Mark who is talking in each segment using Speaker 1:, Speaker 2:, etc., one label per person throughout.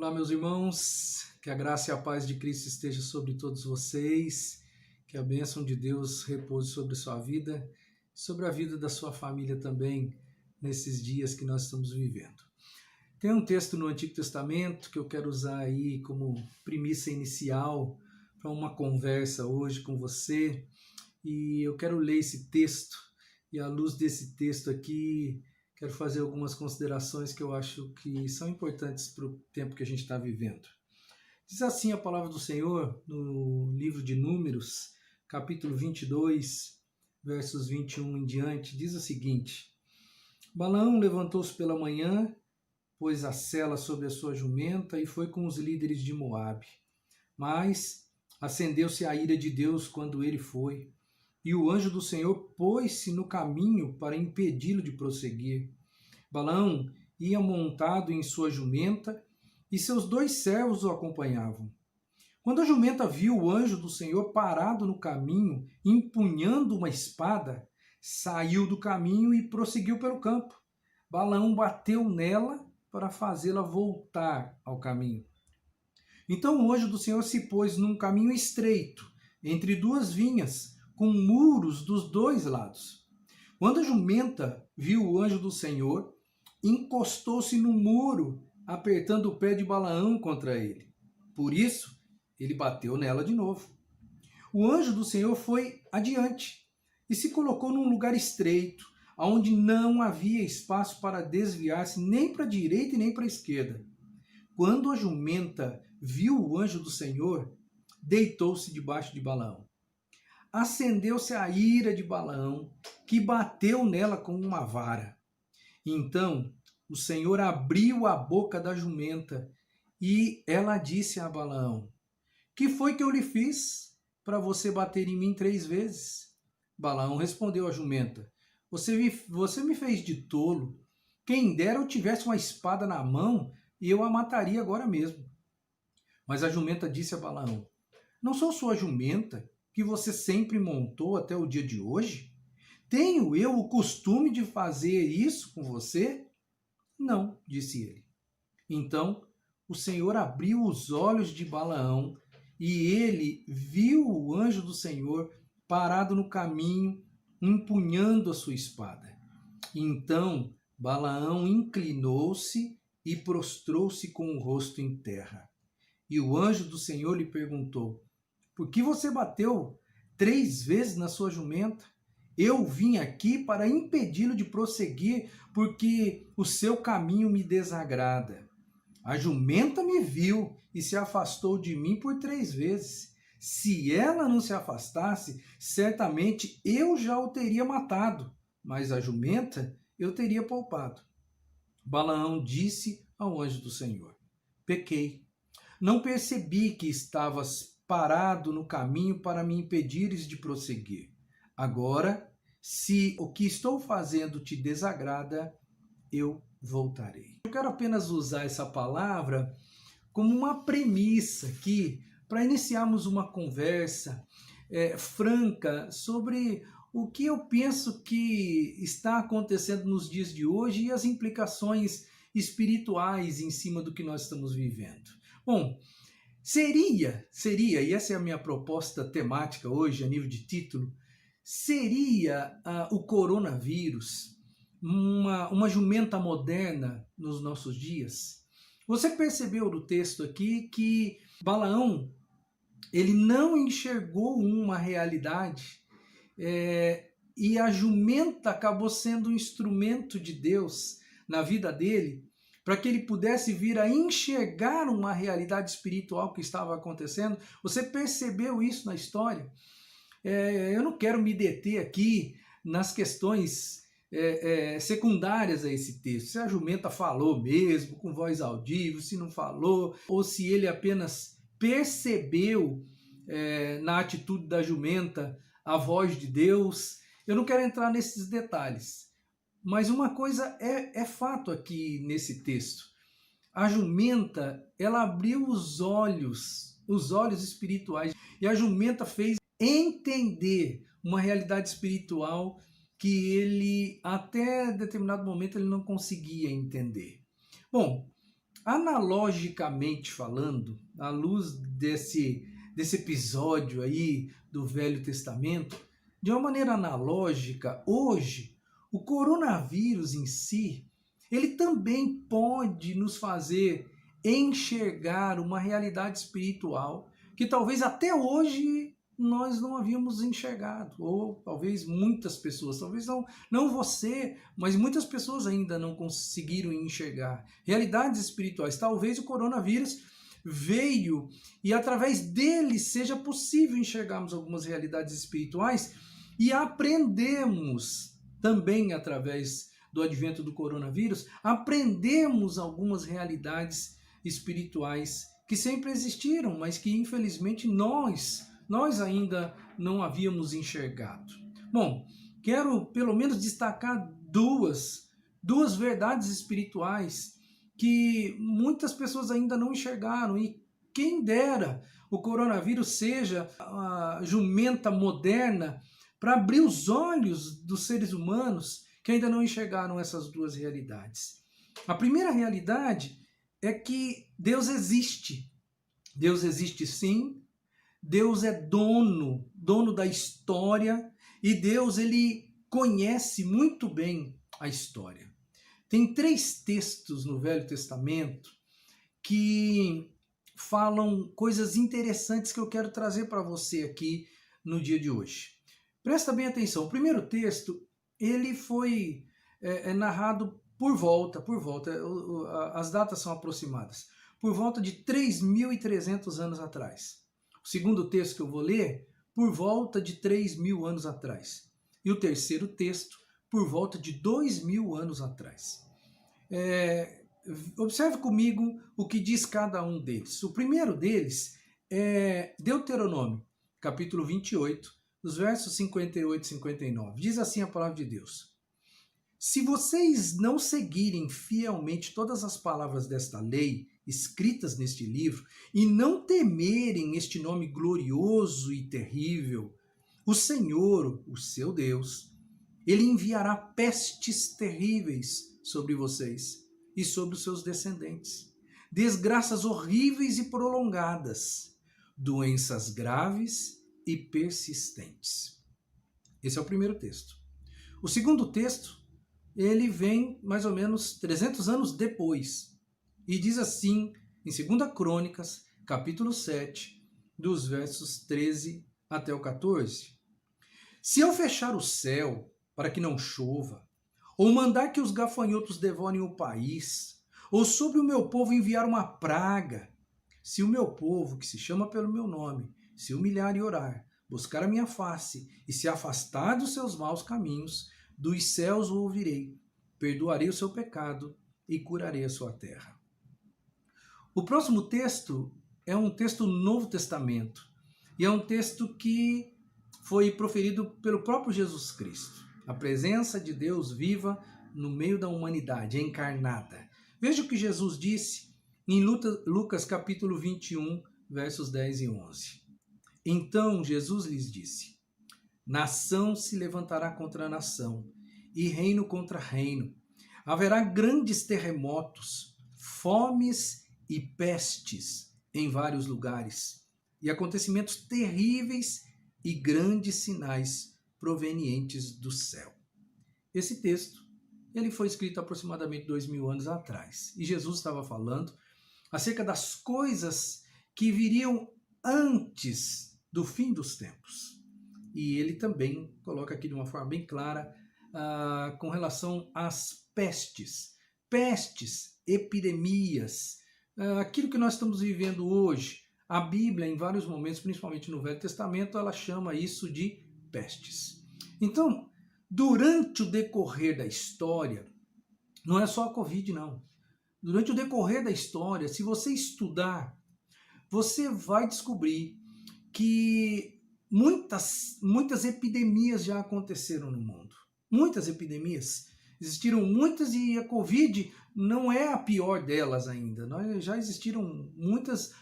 Speaker 1: Olá, meus irmãos, que a graça e a paz de Cristo esteja sobre todos vocês, que a bênção de Deus repouse sobre sua vida, sobre a vida da sua família também, nesses dias que nós estamos vivendo. Tem um texto no Antigo Testamento que eu quero usar aí como premissa inicial para uma conversa hoje com você, e eu quero ler esse texto, e à luz desse texto aqui, quero fazer algumas considerações que eu acho que são importantes para o tempo que a gente está vivendo. Diz assim a palavra do Senhor no livro de Números, capítulo 22, versos 21 em diante, diz o seguinte: Balaão levantou-se pela manhã, pôs a sela sobre a sua jumenta e foi com os líderes de Moabe. Mas acendeu-se a ira de Deus quando ele foi, e o anjo do Senhor pôs-se no caminho para impedi-lo de prosseguir. Balaão ia montado em sua jumenta, e seus 2 servos o acompanhavam. Quando a jumenta viu o anjo do Senhor parado no caminho, empunhando uma espada, saiu do caminho e prosseguiu pelo campo. Balaão bateu nela para fazê-la voltar ao caminho. Então o anjo do Senhor se pôs num caminho estreito, entre 2 vinhas, com muros dos 2 lados. Quando a jumenta viu o anjo do Senhor, encostou-se no muro, apertando o pé de Balaão contra ele. Por isso, ele bateu nela de novo. O anjo do Senhor foi adiante e se colocou num lugar estreito, onde não havia espaço para desviar-se nem para a direita e nem para a esquerda. Quando a jumenta viu o anjo do Senhor, deitou-se debaixo de Balaão. Acendeu-se a ira de Balaão, que bateu nela com uma vara. Então o Senhor abriu a boca da jumenta e ela disse a Balaão: Que foi que eu lhe fiz para você bater em mim 3 vezes? Balaão respondeu à jumenta: Você me fez de tolo. Quem dera eu tivesse uma espada na mão e eu a mataria agora mesmo. Mas a jumenta disse a Balaão: Não sou sua jumenta, que você sempre montou até o dia de hoje? Tenho eu o costume de fazer isso com você? Não, disse ele. Então o Senhor abriu os olhos de Balaão e ele viu o anjo do Senhor parado no caminho, empunhando a sua espada. Então Balaão inclinou-se e prostrou-se com o rosto em terra. E o anjo do Senhor lhe perguntou: Por que você bateu 3 vezes na sua jumenta? Eu vim aqui para impedi-lo de prosseguir, porque o seu caminho me desagrada. A jumenta me viu e se afastou de mim por 3 vezes. Se ela não se afastasse, certamente eu já o teria matado, mas a jumenta eu teria poupado. Balaão disse ao anjo do Senhor: Pequei. Não percebi que estavas parado no caminho para me impedires de prosseguir. Agora, se o que estou fazendo te desagrada, eu voltarei. Eu quero apenas usar essa palavra como uma premissa aqui para iniciarmos uma conversa franca sobre o que eu penso que está acontecendo nos dias de hoje e as implicações espirituais em cima do que nós estamos vivendo. Bom, seria, e essa é a minha proposta temática hoje, a nível de título, seria o coronavírus uma jumenta moderna nos nossos dias? Você percebeu no texto aqui que Balaão, ele não enxergou uma realidade e a jumenta acabou sendo um instrumento de Deus na vida dele, para que ele pudesse vir a enxergar uma realidade espiritual que estava acontecendo. Você percebeu isso na história? Eu não quero me deter aqui nas questões secundárias a esse texto. Se a jumenta falou mesmo, com voz audível, se não falou, ou se ele apenas percebeu na atitude da jumenta a voz de Deus. Eu não quero entrar nesses detalhes. Mas uma coisa é fato aqui nesse texto. A jumenta, ela abriu os olhos espirituais, e a jumenta fez entender uma realidade espiritual que ele, até determinado momento, ele não conseguia entender. Bom, analogicamente falando, à luz desse episódio aí do Velho Testamento, de uma maneira analógica, hoje, o coronavírus em si, ele também pode nos fazer enxergar uma realidade espiritual que talvez até hoje nós não havíamos enxergado, ou talvez muitas pessoas, talvez não você, mas muitas pessoas ainda não conseguiram enxergar realidades espirituais. Talvez o coronavírus veio e através dele seja possível enxergarmos algumas realidades espirituais e aprendemos também através do advento do coronavírus, aprendemos algumas realidades espirituais que sempre existiram, mas que infelizmente nós ainda não havíamos enxergado. Bom, quero pelo menos destacar duas verdades espirituais que muitas pessoas ainda não enxergaram, e quem dera o coronavírus seja a jumenta moderna para abrir os olhos dos seres humanos que ainda não enxergaram essas duas realidades. A primeira realidade é que Deus existe. Deus existe sim. Deus é dono da história, e Deus ele conhece muito bem a história. Tem 3 textos no Velho Testamento que falam coisas interessantes que eu quero trazer para você aqui no dia de hoje. Presta bem atenção. O primeiro texto, ele foi narrado por volta, as datas são aproximadas, por volta de 3.300 anos atrás. O segundo texto que eu vou ler, por volta de 3.000 anos atrás. E o terceiro texto, por volta de 2.000 anos atrás. Observe comigo o que diz cada um deles. O primeiro deles é Deuteronômio, capítulo 28, os versos 58 e 59. Diz assim a palavra de Deus: se vocês não seguirem fielmente todas as palavras desta lei escritas neste livro e não temerem este nome glorioso e terrível, o Senhor, o seu Deus, ele enviará pestes terríveis sobre vocês e sobre os seus descendentes, desgraças horríveis e prolongadas, doenças graves e persistentes. Esse é o primeiro texto. O segundo texto, ele vem mais ou menos 300 anos depois e diz assim em 2 Crônicas, capítulo 7, dos versos 13 até o 14. Se eu fechar o céu para que não chova, ou mandar que os gafanhotos devorem o país, ou sobre o meu povo enviar uma praga, se o meu povo, que se chama pelo meu nome, se humilhar e orar, buscar a minha face e se afastar dos seus maus caminhos, dos céus o ouvirei, perdoarei o seu pecado e curarei a sua terra. O próximo texto é um texto do Novo Testamento, e é um texto que foi proferido pelo próprio Jesus Cristo. A presença de Deus viva no meio da humanidade, encarnada. Veja o que Jesus disse em Lucas capítulo 21, versos 10 e 11. Então Jesus lhes disse: nação se levantará contra nação, e reino contra reino. Haverá grandes terremotos, fomes e pestes em vários lugares, e acontecimentos terríveis e grandes sinais provenientes do céu. Esse texto, ele foi escrito aproximadamente 2.000 anos atrás, e Jesus estava falando acerca das coisas que viriam antes do fim dos tempos. E ele também coloca aqui de uma forma bem clara com relação às pestes, epidemias, aquilo que nós estamos vivendo hoje. A Bíblia, em vários momentos, principalmente no Velho Testamento, ela chama isso de pestes. Então, durante o decorrer da história, não é só a Covid, não. Durante o decorrer da história, se você estudar, você vai descobrir que muitas epidemias já aconteceram no mundo. Muitas epidemias. Existiram muitas e a Covid não é a pior delas ainda. Já existiram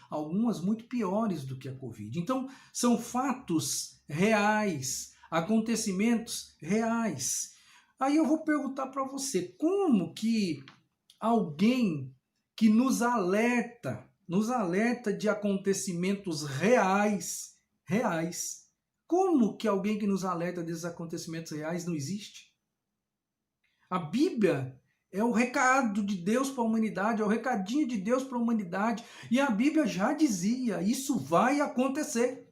Speaker 1: algumas muito piores do que a Covid. Então, são fatos reais, acontecimentos reais. Aí eu vou perguntar para você, como que alguém que nos alerta de acontecimentos reais. Como que alguém que nos alerta desses acontecimentos reais não existe? A Bíblia é o recado de Deus para a humanidade, é o recadinho de Deus para a humanidade. E a Bíblia já dizia, isso vai acontecer.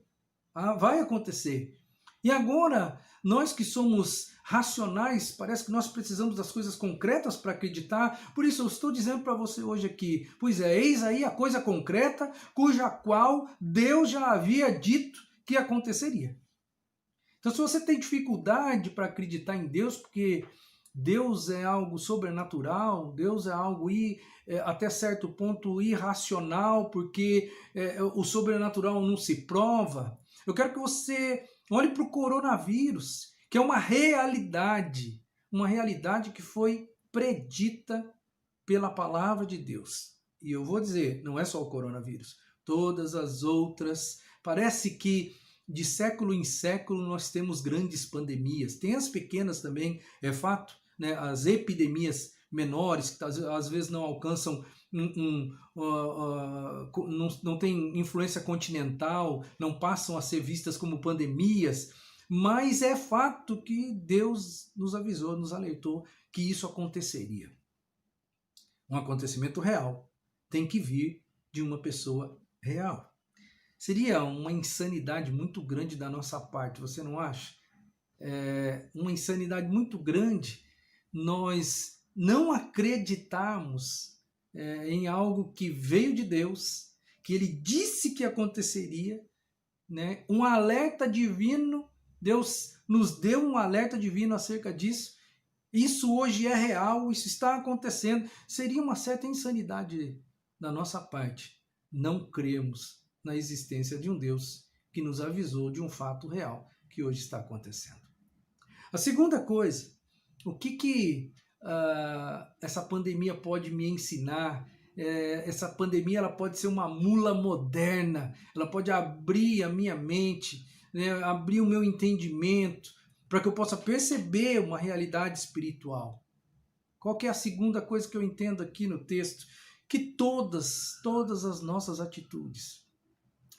Speaker 1: Vai acontecer. E agora, nós que somos racionais, parece que nós precisamos das coisas concretas para acreditar. Por isso eu estou dizendo para você hoje aqui, pois é, eis aí a coisa concreta, cuja qual Deus já havia dito que aconteceria. Então, se você tem dificuldade para acreditar em Deus, porque Deus é algo sobrenatural, Deus é algo até certo ponto irracional, porque o sobrenatural não se prova, eu quero que você olhe para o coronavírus, que é uma realidade que foi predita pela palavra de Deus. E eu vou dizer, não é só o coronavírus, todas as outras, parece que de século em século nós temos grandes pandemias, tem as pequenas também, é fato, né? As epidemias menores, que às vezes não alcançam, não tem influência continental, não passam a ser vistas como pandemias, mas é fato que Deus nos avisou, nos alertou que isso aconteceria. Um acontecimento real tem que vir de uma pessoa real. Seria uma insanidade muito grande da nossa parte, você não acha? Uma insanidade muito grande nós não acreditarmos em algo que veio de Deus, que Ele disse que aconteceria, né? Um alerta divino, Deus nos deu um alerta divino acerca disso. Isso hoje é real, isso está acontecendo. Seria uma certa insanidade da nossa parte não crermos na existência de um Deus que nos avisou de um fato real que hoje está acontecendo. A segunda coisa, o que essa pandemia pode me ensinar? Essa pandemia ela pode ser uma mula moderna, ela pode abrir a minha mente, né, abrir o meu entendimento, para que eu possa perceber uma realidade espiritual. Qual que é a segunda coisa que eu entendo aqui no texto? Que todas as nossas atitudes,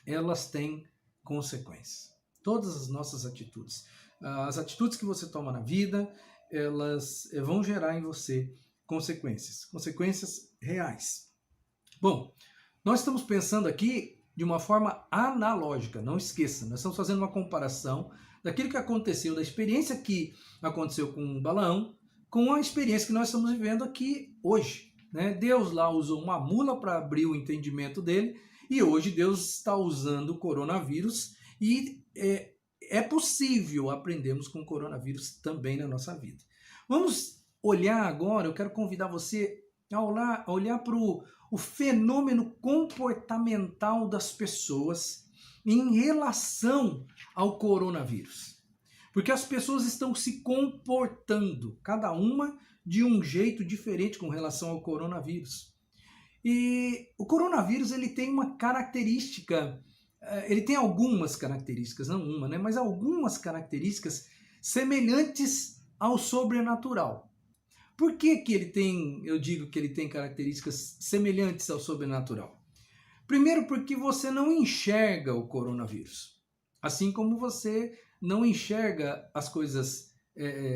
Speaker 1: elas têm consequências. Todas as nossas atitudes. As atitudes que você toma na vida, elas vão gerar em você consequências reais. Bom, nós estamos pensando aqui de uma forma analógica, não esqueça, nós estamos fazendo uma comparação daquilo que aconteceu, da experiência que aconteceu com Balaão, com a experiência que nós estamos vivendo aqui hoje, né? Deus lá usou uma mula para abrir o entendimento dele, e hoje Deus está usando o coronavírus, e é possível aprendermos com o coronavírus também na nossa vida. Vamos olhar agora, eu quero convidar você a olhar para o fenômeno comportamental das pessoas em relação ao coronavírus. Porque as pessoas estão se comportando, cada uma de um jeito diferente com relação ao coronavírus. E o coronavírus ele tem uma característica, ele tem algumas características, não uma, né? Mas algumas características semelhantes ao sobrenatural. Por que eu digo que ele tem características semelhantes ao sobrenatural? Primeiro, porque você não enxerga o coronavírus, assim como você não enxerga as coisas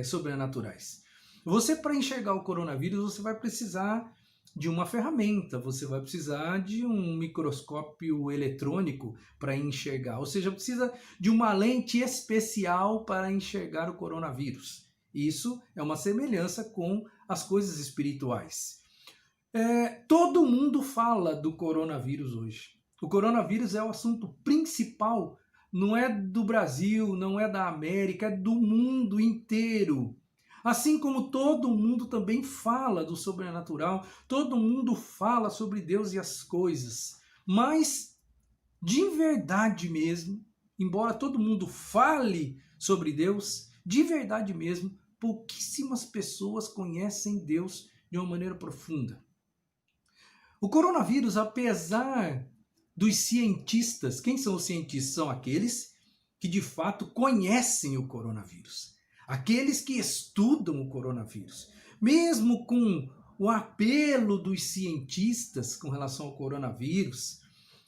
Speaker 1: sobrenaturais. Você, para enxergar o coronavírus, você vai precisar de uma ferramenta, você vai precisar de um microscópio eletrônico para enxergar, ou seja, precisa de uma lente especial para enxergar o coronavírus. Isso é uma semelhança com as coisas espirituais. Todo mundo fala do coronavírus hoje. O coronavírus é o assunto principal, não é do Brasil, não é da América, é do mundo inteiro. Assim como todo mundo também fala do sobrenatural, todo mundo fala sobre Deus e as coisas. Mas, de verdade mesmo, embora todo mundo fale sobre Deus, de verdade mesmo, pouquíssimas pessoas conhecem Deus de uma maneira profunda. O coronavírus, apesar dos cientistas, quem são os cientistas? São aqueles que de fato conhecem o coronavírus. Aqueles que estudam o coronavírus, mesmo com o apelo dos cientistas com relação ao coronavírus,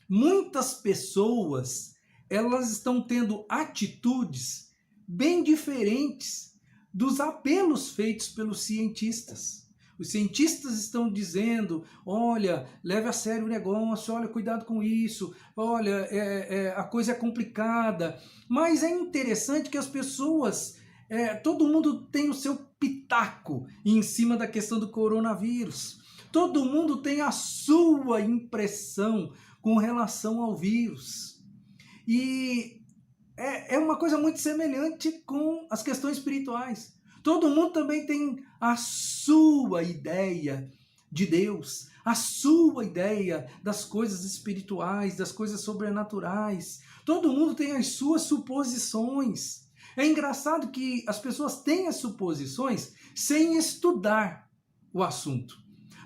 Speaker 1: muitas pessoas elas estão tendo atitudes bem diferentes dos apelos feitos pelos cientistas. Os cientistas estão dizendo, olha, leve a sério o negócio, olha, cuidado com isso, olha, a coisa é complicada. Mas é interessante que as pessoas, todo mundo tem o seu pitaco em cima da questão do coronavírus. Todo mundo tem a sua impressão com relação ao vírus. E é uma coisa muito semelhante com as questões espirituais. Todo mundo também tem a sua ideia de Deus, a sua ideia das coisas espirituais, das coisas sobrenaturais. Todo mundo tem as suas suposições. É engraçado que as pessoas têm as suposições sem estudar o assunto.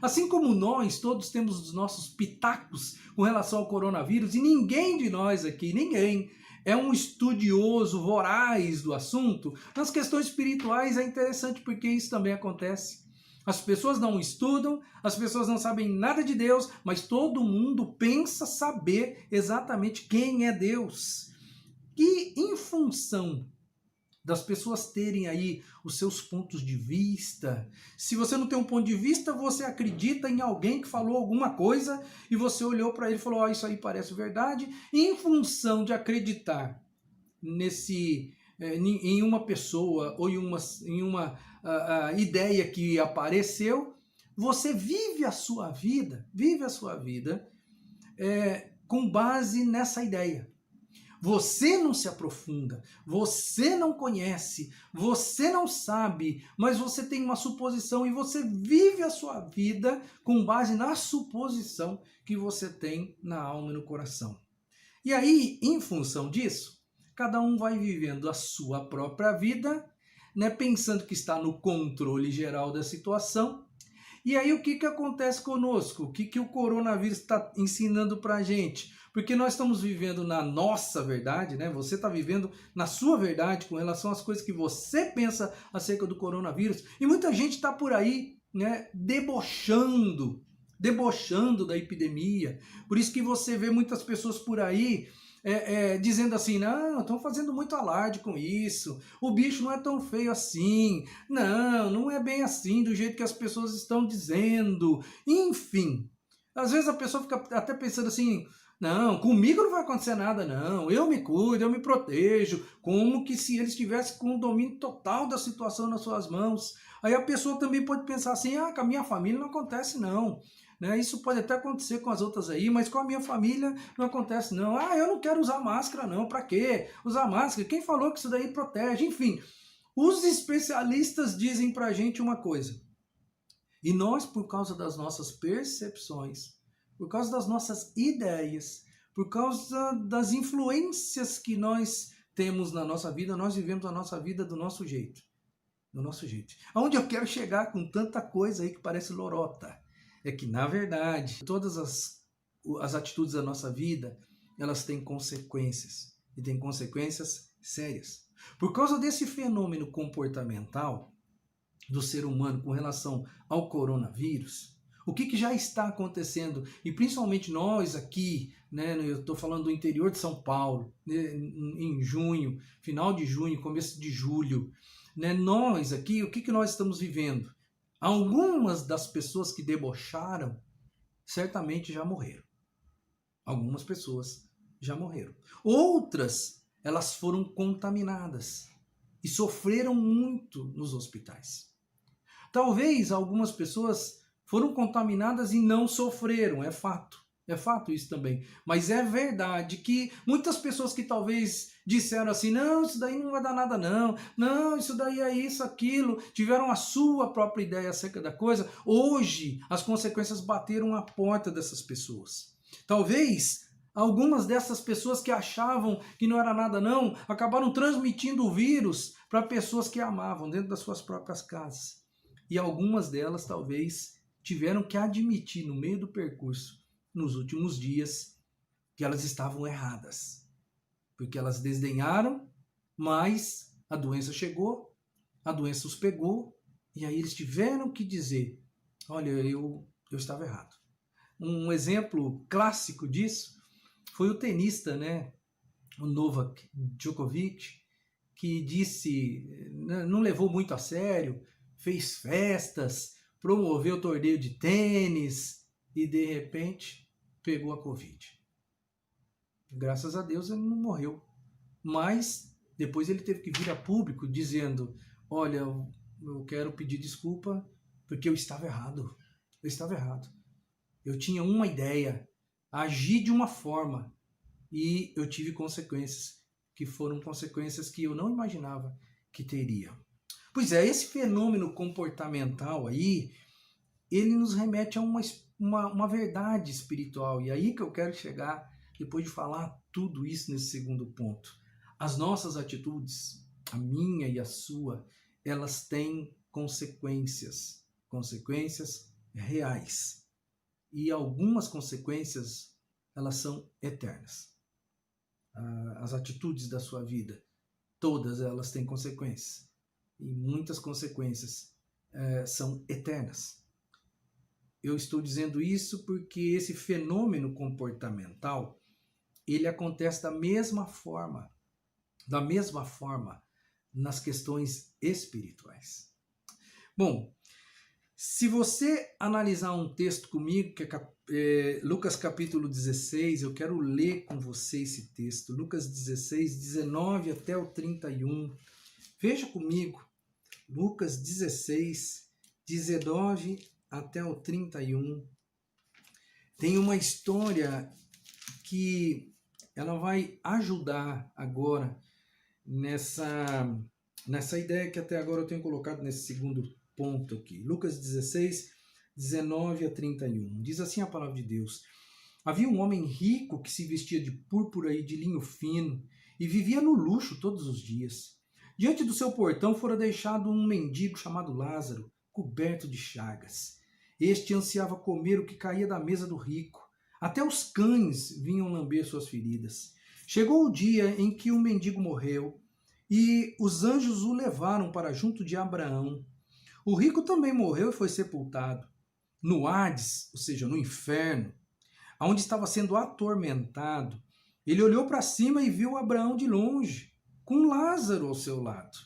Speaker 1: Assim como nós, todos temos os nossos pitacos com relação ao coronavírus, e ninguém de nós aqui, ninguém, é um estudioso voraz do assunto, nas questões espirituais é interessante porque isso também acontece. As pessoas não estudam, as pessoas não sabem nada de Deus, mas todo mundo pensa saber exatamente quem é Deus. E em função das pessoas terem aí os seus pontos de vista. Se você não tem um ponto de vista, você acredita em alguém que falou alguma coisa e você olhou para ele e falou, oh, isso aí parece verdade. E em função de acreditar em uma pessoa ou em uma ideia que apareceu, você vive a sua vida com base nessa ideia. Você não se aprofunda, você não conhece, você não sabe, mas você tem uma suposição e você vive a sua vida com base na suposição que você tem na alma e no coração. E aí, em função disso, cada um vai vivendo a sua própria vida, né, pensando que está no controle geral da situação. E aí o que acontece conosco? O que o coronavírus está ensinando para a gente? Porque nós estamos vivendo na nossa verdade, né? Você está vivendo na sua verdade com relação às coisas que você pensa acerca do coronavírus. E muita gente está por aí, né, debochando da epidemia. Por isso que você vê muitas pessoas por aí dizendo assim, não, estão fazendo muito alarde com isso, o bicho não é tão feio assim, não é bem assim do jeito que as pessoas estão dizendo. Enfim, às vezes a pessoa fica até pensando assim, não, comigo não vai acontecer nada não, eu me cuido, eu me protejo, como que se eles estivessem com o domínio total da situação nas suas mãos. Aí a pessoa também pode pensar assim, com a minha família não acontece não. Né? Isso pode até acontecer com as outras aí, mas com a minha família não acontece não. Eu não quero usar máscara não, para quê? Usar máscara, quem falou que isso daí protege? Enfim, os especialistas dizem pra gente uma coisa. E nós, por causa das nossas percepções, por causa das nossas ideias, por causa das influências que nós temos na nossa vida, nós vivemos a nossa vida do nosso jeito. Do nosso jeito. Aonde eu quero chegar com tanta coisa aí que parece lorota? É que, na verdade, todas as atitudes da nossa vida, elas têm consequências. E têm consequências sérias. Por causa desse fenômeno comportamental do ser humano com relação ao coronavírus, o que já está acontecendo? E principalmente nós aqui, né, eu estou falando do interior de São Paulo, né, em junho, final de junho, começo de julho, né, nós aqui, o que nós estamos vivendo? Algumas das pessoas que debocharam certamente já morreram. Algumas pessoas já morreram. Outras, elas foram contaminadas e sofreram muito nos hospitais. Talvez algumas pessoas foram contaminadas e não sofreram, é fato. É fato isso também. Mas é verdade que muitas pessoas que talvez disseram assim, não, isso daí não vai dar nada não, não, isso daí é isso, aquilo, tiveram a sua própria ideia acerca da coisa, hoje as consequências bateram à porta dessas pessoas. Talvez algumas dessas pessoas que achavam que não era nada não, acabaram transmitindo o vírus para pessoas que amavam dentro das suas próprias casas. E algumas delas talvez tiveram que admitir no meio do percurso, nos últimos dias, que elas estavam erradas. Porque elas desdenharam, mas a doença chegou, a doença os pegou, e aí eles tiveram que dizer olha, eu estava errado. Um exemplo clássico disso foi o tenista, né, o Novak Djokovic, que disse, não levou muito a sério, fez festas, promoveu torneio de tênis e de repente pegou a Covid. Graças a Deus ele não morreu, mas depois ele teve que vir a público dizendo, olha, eu quero pedir desculpa porque eu estava errado, eu tinha uma ideia, agi de uma forma e eu tive consequências que foram consequências que eu não imaginava que teria. Pois é, esse fenômeno comportamental aí, ele nos remete a uma verdade espiritual. E aí que eu quero chegar, depois de falar tudo isso nesse segundo ponto. As nossas atitudes, a minha e a sua, elas têm consequências reais. E algumas consequências, elas são eternas. As atitudes da sua vida, todas elas têm consequências. E muitas consequências são eternas. Eu estou dizendo isso porque esse fenômeno comportamental, ele acontece da mesma forma nas questões espirituais. Bom, se você analisar um texto comigo, que é Lucas capítulo 16, eu quero ler com você esse texto, Lucas 16, 19 até o 31. Veja comigo, Lucas 16, 19 até o 31. Tem uma história que ela vai ajudar agora nessa ideia que até agora eu tenho colocado nesse segundo ponto aqui. Lucas 16, 19 a 31. Diz assim a palavra de Deus. Havia um homem rico que se vestia de púrpura e de linho fino e vivia no luxo todos os dias. Diante do seu portão fora deixado um mendigo chamado Lázaro, coberto de chagas. Este ansiava comer o que caía da mesa do rico. Até os cães vinham lamber suas feridas. Chegou o dia em que o mendigo morreu e os anjos o levaram para junto de Abraão. O rico também morreu e foi sepultado. No Hades, ou seja, no inferno, onde estava sendo atormentado, ele olhou para cima e viu Abraão de longe, com Lázaro ao seu lado.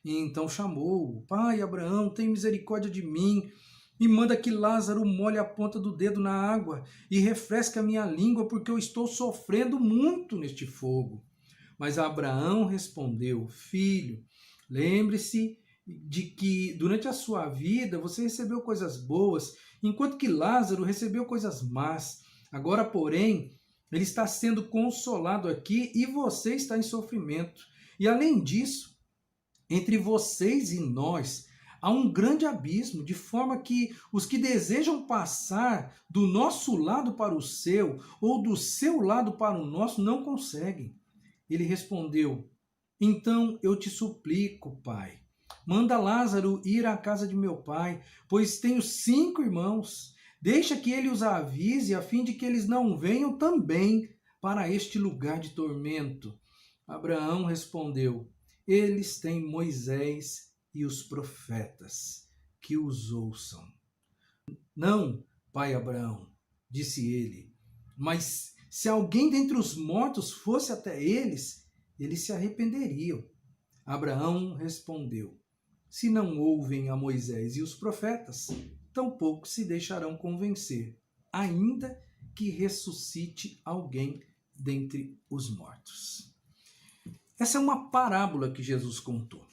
Speaker 1: E então chamou: Pai Abraão, tem misericórdia de mim e manda que Lázaro molhe a ponta do dedo na água e refresque a minha língua, porque eu estou sofrendo muito neste fogo. Mas Abraão respondeu: Filho, lembre-se de que durante a sua vida você recebeu coisas boas, enquanto que Lázaro recebeu coisas más. Agora, porém, ele está sendo consolado aqui e você está em sofrimento. E além disso, entre vocês e nós há um grande abismo, de forma que os que desejam passar do nosso lado para o seu, ou do seu lado para o nosso, não conseguem. Ele respondeu: Então eu te suplico, pai, manda Lázaro ir à casa de meu pai, pois tenho 5 irmãos. Deixa que ele os avise, a fim de que eles não venham também para este lugar de tormento. Abraão respondeu: Eles têm Moisés e os profetas, que os ouçam. Não, pai Abraão, disse ele, mas se alguém dentre os mortos fosse até eles, eles se arrependeriam. Abraão respondeu: Se não ouvem a Moisés e os profetas, tampouco se deixarão convencer, ainda que ressuscite alguém dentre os mortos. Essa é uma parábola que Jesus contou.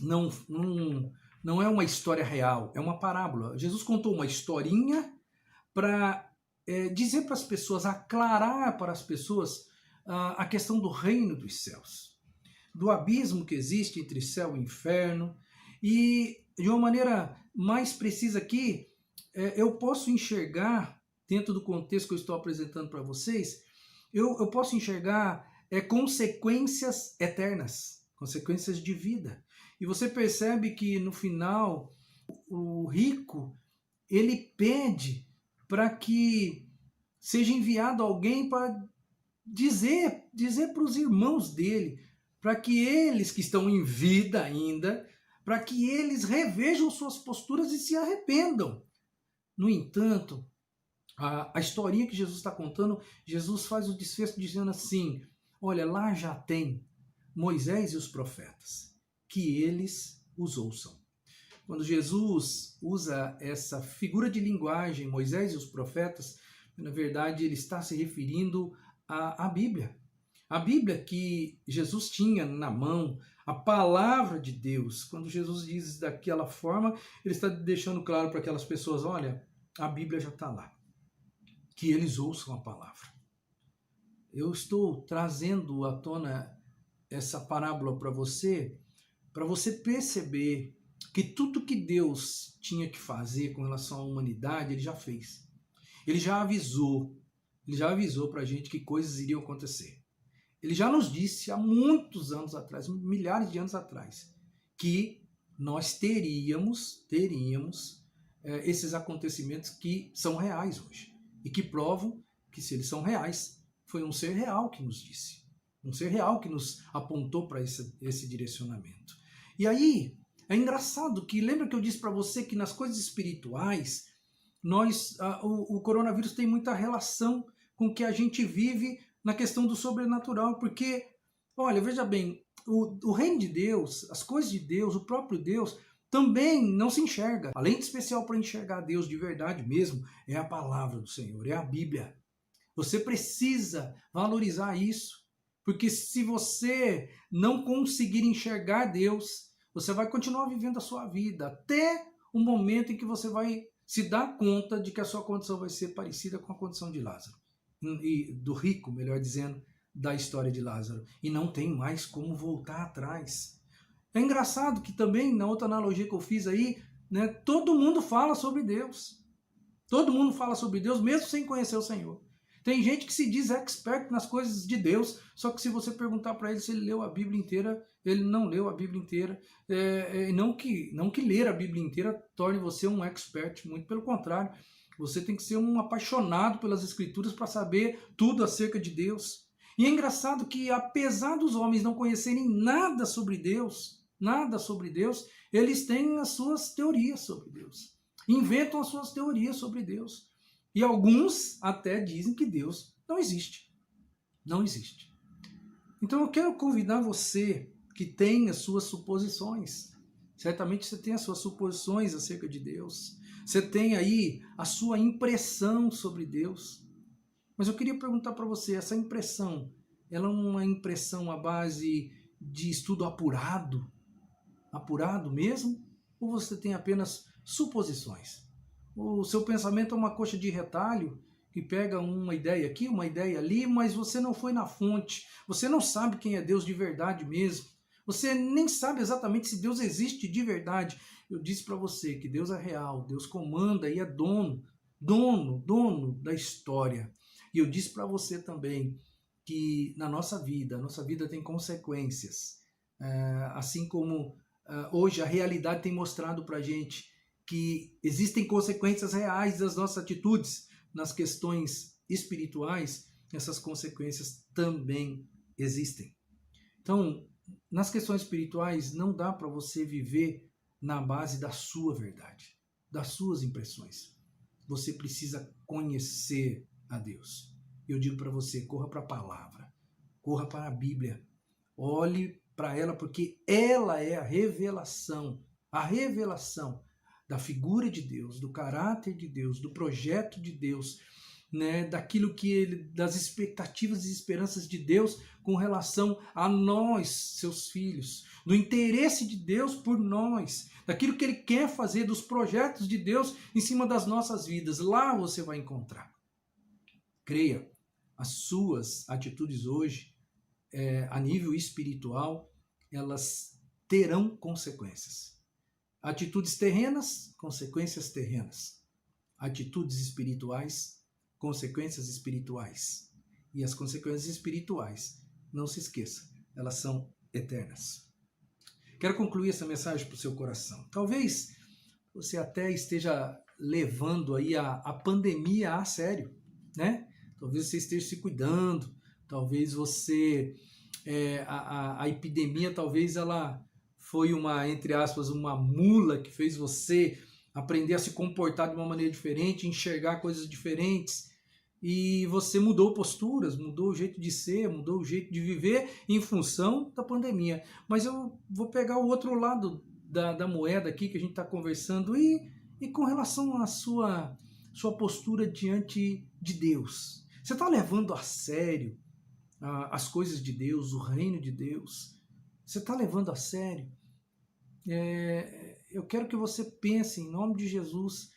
Speaker 1: Não é uma história real, é uma parábola. Jesus contou uma historinha para dizer para as pessoas, aclarar para as pessoas a questão do reino dos céus, do abismo que existe entre céu e inferno. E de uma maneira mais precisa aqui, eu posso enxergar, dentro do contexto que eu estou apresentando para vocês, eu posso enxergar consequências eternas, consequências de vida. E você percebe que no final, o rico, ele pede para que seja enviado alguém para dizer para os irmãos dele, para que eles que estão em vida ainda, para que eles revejam suas posturas e se arrependam. No entanto, a historinha que Jesus está contando, Jesus faz o desfecho dizendo assim, olha, lá já tem Moisés e os profetas, que eles os ouçam. Quando Jesus usa essa figura de linguagem, Moisés e os profetas, na verdade ele está se referindo à Bíblia. A Bíblia que Jesus tinha na mão, a palavra de Deus. Quando Jesus diz daquela forma, ele está deixando claro para aquelas pessoas, olha, a Bíblia já está lá. Que eles ouçam a palavra. Eu estou trazendo à tona essa parábola para você perceber que tudo que Deus tinha que fazer com relação à humanidade, ele já fez. Ele já avisou para a gente que coisas iriam acontecer. Ele já nos disse há muitos anos atrás, milhares de anos atrás, que nós teríamos esses acontecimentos que são reais hoje e que provam que, se eles são reais, foi um ser real que nos disse, um ser real que nos apontou para esse direcionamento. E aí, é engraçado que, lembra que eu disse para você que nas coisas espirituais, o coronavírus tem muita relação com o que a gente vive na questão do sobrenatural, porque, olha, veja bem, o reino de Deus, as coisas de Deus, o próprio Deus, também não se enxerga. Além de especial para enxergar Deus de verdade mesmo, é a palavra do Senhor, é a Bíblia. Você precisa valorizar isso, porque se você não conseguir enxergar Deus, você vai continuar vivendo a sua vida até o momento em que você vai se dar conta de que a sua condição vai ser parecida com a condição de Lázaro. E do rico, melhor dizendo, da história de Lázaro. E não tem mais como voltar atrás. É engraçado que também, na outra analogia que eu fiz aí, né, todo mundo fala sobre Deus. Todo mundo fala sobre Deus, mesmo sem conhecer o Senhor. Tem gente que se diz expert nas coisas de Deus, só que se você perguntar para ele se ele leu a Bíblia inteira, ele não leu a Bíblia inteira. Não que ler a Bíblia inteira torne você um expert, muito pelo contrário. Você tem que ser um apaixonado pelas Escrituras para saber tudo acerca de Deus. E é engraçado que, apesar dos homens não conhecerem nada sobre Deus, eles têm as suas teorias sobre Deus. Inventam as suas teorias sobre Deus. E alguns até dizem que Deus não existe. Não existe. Então eu quero convidar você que tem as suas suposições. Certamente você tem as suas suposições acerca de Deus. Você tem aí a sua impressão sobre Deus. Mas eu queria perguntar para você, essa impressão, ela é uma impressão à base de estudo apurado? Apurado mesmo? Ou você tem apenas suposições? O seu pensamento é uma coxa de retalho que pega uma ideia aqui, uma ideia ali, mas você não foi na fonte. Você não sabe quem é Deus de verdade mesmo. Você nem sabe exatamente se Deus existe de verdade. Eu disse para você que Deus é real, Deus comanda e é dono da história. E eu disse para você também que na nossa vida, a nossa vida tem consequências. Assim como hoje a realidade tem mostrado para a gente que existem consequências reais das nossas atitudes nas questões espirituais, essas consequências também existem. Então, nas questões espirituais, não dá para você viver na base da sua verdade, das suas impressões. Você precisa conhecer a Deus. Eu digo para você, corra para a palavra, corra para a Bíblia, olhe para ela, porque ela é a revelação da figura de Deus, do caráter de Deus, do projeto de Deus, né, daquilo que ele, das expectativas e esperanças de Deus com relação a nós, seus filhos, do interesse de Deus por nós, daquilo que ele quer fazer, dos projetos de Deus em cima das nossas vidas. Lá você vai encontrar. Creia, as suas atitudes hoje, a nível espiritual, elas terão consequências. Atitudes terrenas, consequências terrenas. Atitudes espirituais, consequências espirituais. E as consequências espirituais, não se esqueça, elas são eternas. Quero concluir essa mensagem para o seu coração. Talvez você até esteja levando aí a pandemia a sério, né? Talvez você esteja se cuidando, talvez você... a epidemia, talvez ela foi uma, entre aspas, uma mula que fez você aprender a se comportar de uma maneira diferente, enxergar coisas diferentes. E você mudou posturas, mudou o jeito de ser, mudou o jeito de viver em função da pandemia. Mas eu vou pegar o outro lado da moeda aqui que a gente está conversando e com relação à sua postura diante de Deus. Você está levando a sério as coisas de Deus, o reino de Deus? Você está levando a sério? Eu quero que você pense, em nome de Jesus,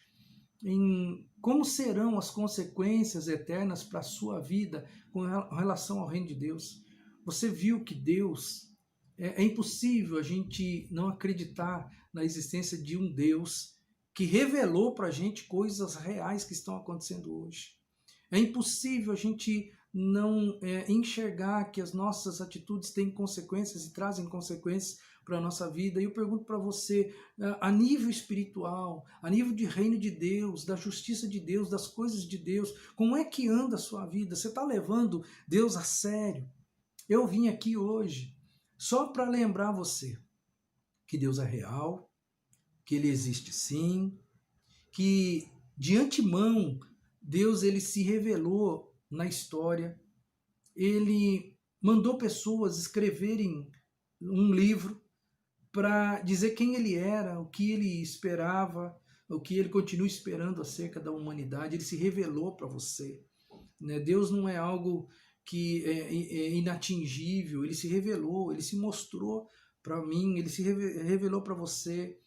Speaker 1: em como serão as consequências eternas para a sua vida com relação ao reino de Deus. Você viu que Deus, é impossível a gente não acreditar na existência de um Deus que revelou para a gente coisas reais que estão acontecendo hoje. É impossível a gente não enxergar que as nossas atitudes têm consequências e trazem consequências para a nossa vida. E eu pergunto para você, a nível espiritual, a nível de reino de Deus, da justiça de Deus, das coisas de Deus, como é que anda a sua vida? Você está levando Deus a sério? Eu vim aqui hoje só para lembrar você que Deus é real, que Ele existe sim, que de antemão Deus ele se revelou na história, Ele mandou pessoas escreverem um livro para dizer quem Ele era, o que Ele esperava, o que Ele continua esperando acerca da humanidade. Ele se revelou para você. Né? Deus não é algo que é inatingível, Ele se revelou, Ele se mostrou para mim, Ele se revelou para você.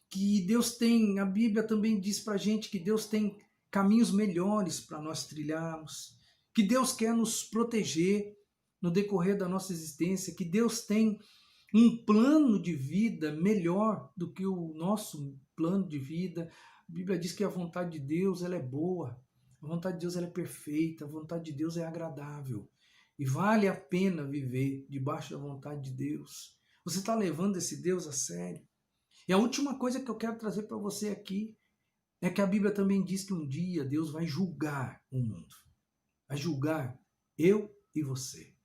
Speaker 1: Que Deus tem, a Bíblia também diz para a gente que Deus tem caminhos melhores para nós trilharmos, que Deus quer nos proteger no decorrer da nossa existência, que Deus tem um plano de vida melhor do que o nosso plano de vida. A Bíblia diz que a vontade de Deus ela é boa, a vontade de Deus ela é perfeita, a vontade de Deus é agradável e vale a pena viver debaixo da vontade de Deus. Você está levando esse Deus a sério? E a última coisa que eu quero trazer para você aqui é que a Bíblia também diz que um dia Deus vai julgar o mundo. Vai julgar eu e você.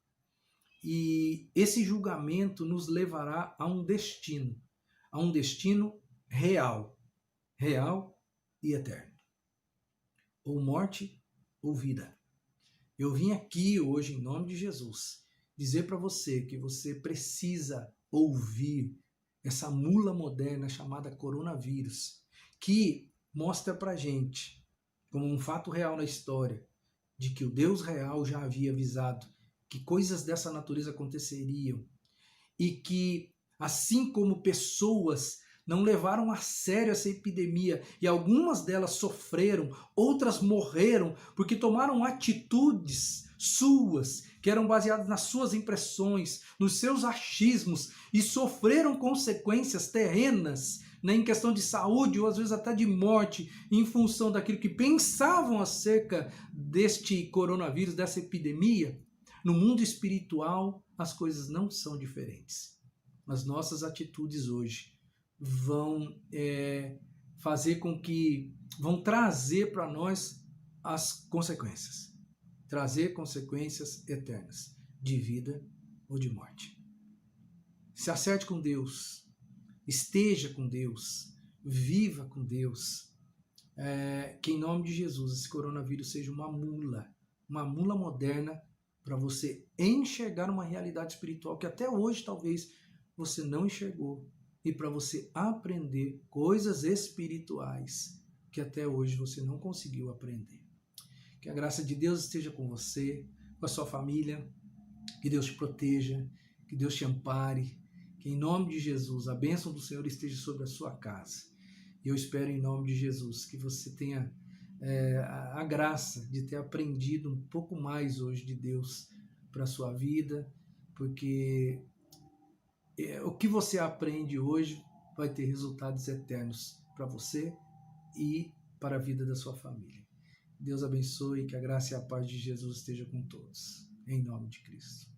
Speaker 1: E esse julgamento nos levará a um destino real, real e eterno. Ou morte ou vida. Eu vim aqui hoje, em nome de Jesus, dizer para você que você precisa ouvir essa mula moderna chamada coronavírus, que mostra pra gente, como um fato real na história, de que o Deus real já havia avisado que coisas dessa natureza aconteceriam e que, assim como pessoas não levaram a sério essa epidemia e algumas delas sofreram, outras morreram porque tomaram atitudes suas, que eram baseadas nas suas impressões, nos seus achismos e sofreram consequências terrenas, né, em questão de saúde ou às vezes até de morte, em função daquilo que pensavam acerca deste coronavírus, dessa epidemia. No mundo espiritual, as coisas não são diferentes. As nossas atitudes hoje vão fazer com que, vão trazer para nós as consequências. Trazer consequências eternas, de vida ou de morte. Se acerte com Deus, esteja com Deus, viva com Deus. Que em nome de Jesus esse coronavírus seja uma mula moderna para você enxergar uma realidade espiritual que até hoje talvez você não enxergou e para você aprender coisas espirituais que até hoje você não conseguiu aprender. Que a graça de Deus esteja com você, com a sua família, que Deus te proteja, que Deus te ampare, que em nome de Jesus a bênção do Senhor esteja sobre a sua casa. E eu espero em nome de Jesus que você tenha a graça de ter aprendido um pouco mais hoje de Deus para a sua vida, porque o que você aprende hoje vai ter resultados eternos para você e para a vida da sua família. Deus abençoe, que a graça e a paz de Jesus esteja com todos. Em nome de Cristo.